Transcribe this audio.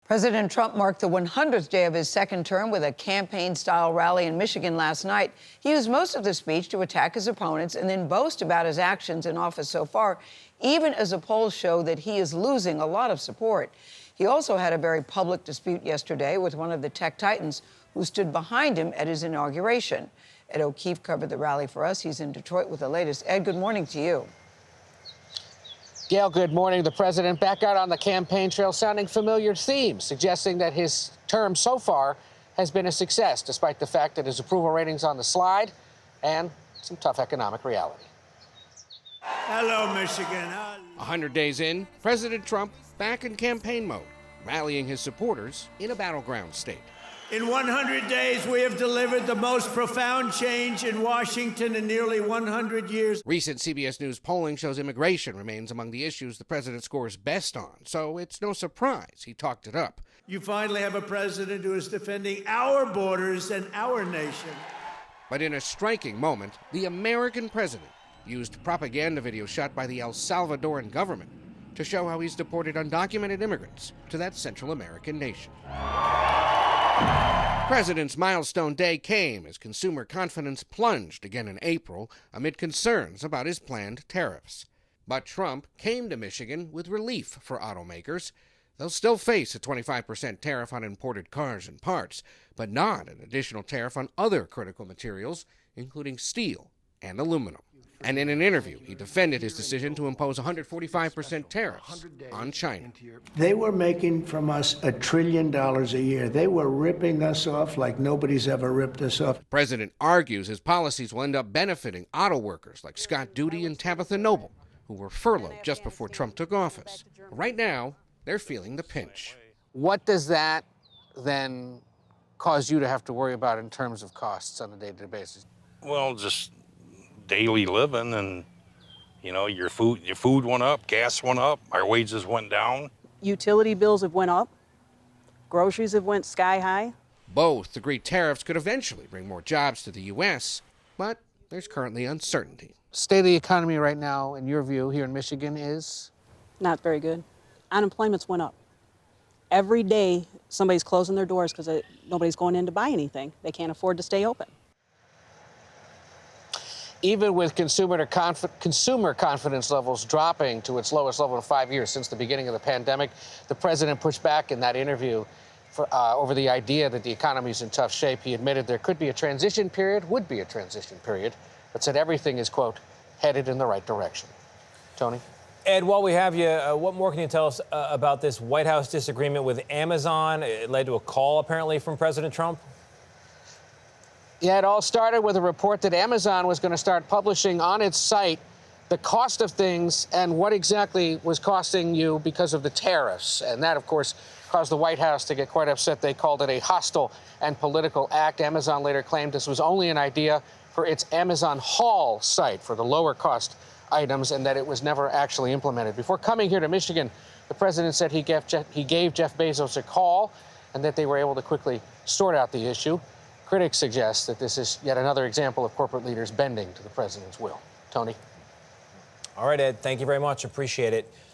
President Trump marked the 100th day of his second term with a campaign-style rally in Michigan last night. He used most of the speech to attack his opponents and then boast about his actions in office so far, even as the polls show that he is losing a lot of support. He also had a very public dispute yesterday with one of the tech titans who stood behind him at his inauguration. Ed O'Keefe covered the rally for us. He's in Detroit with the latest. Ed, good morning to you. Gayle, good morning. The president back out on the campaign trail sounding familiar themes, suggesting that his term so far has been a success, despite the fact that his approval ratings on the slide and some tough economic reality. Hello, Michigan. 100 days in, President Trump back in campaign mode, rallying his supporters in a battleground state. In 100 days, we have delivered the most profound change in Washington in nearly 100 years. Recent CBS News polling shows immigration remains among the issues the president scores best on, so it's no surprise he talked it up. You finally have a president who is defending our borders and our nation. But in a striking moment, the American president used propaganda video shot by the El Salvadoran government to show how he's deported undocumented immigrants to that Central American nation. President's milestone day came as consumer confidence plunged again in April amid concerns about his planned tariffs. But Trump came to Michigan with relief for automakers. They'll still face a 25% tariff on imported cars and parts, but not an additional tariff on other critical materials, including steel and aluminum. And in an interview, he defended his decision to impose 145% tariffs on China. They were making from us $1 trillion a year. They were ripping us off like nobody's ever ripped us off. The president argues his policies will end up benefiting auto workers like Scott Duty and Tabitha Noble, who were furloughed just before Trump took office. Right now, they're feeling the pinch. What does that then cause you to have to worry about in terms of costs on a day-to-day basis? Well, just daily living, and you know, your food went up, gas went up, our wages went down. Utility bills have went up, groceries have went sky high. Both agree tariffs could eventually bring more jobs to the U.S., but there's currently uncertainty. State of the economy right now, in your view, here in Michigan is? Not very good. Unemployment's went up. Every day, somebody's closing their doors because nobody's going in to buy anything. They can't afford to stay open. Even with consumer confidence levels dropping to its lowest level in 5 years since the beginning of the pandemic, the president pushed back in that interview over the idea that the economy is in tough shape. He admitted there could be a transition period, would be a transition period, but said everything is, quote, headed in the right direction. Tony? Ed, while we have you, what more can you tell us about this White House disagreement with Amazon? It led to a call, apparently, from President Trump. Yeah, it all started with a report that Amazon was going to start publishing on its site the cost of things and what exactly was costing you because of the tariffs. And that, of course, caused the White House to get quite upset. They called it a hostile and political act. Amazon later claimed this was only an idea for its Amazon Haul site for the lower cost items and that it was never actually implemented. Before coming here to Michigan, the president said he gave Jeff Bezos a call and that they were able to quickly sort out the issue. Critics suggest that this is yet another example of corporate leaders bending to the president's will. Tony? All right, Ed, thank you very much. Appreciate it.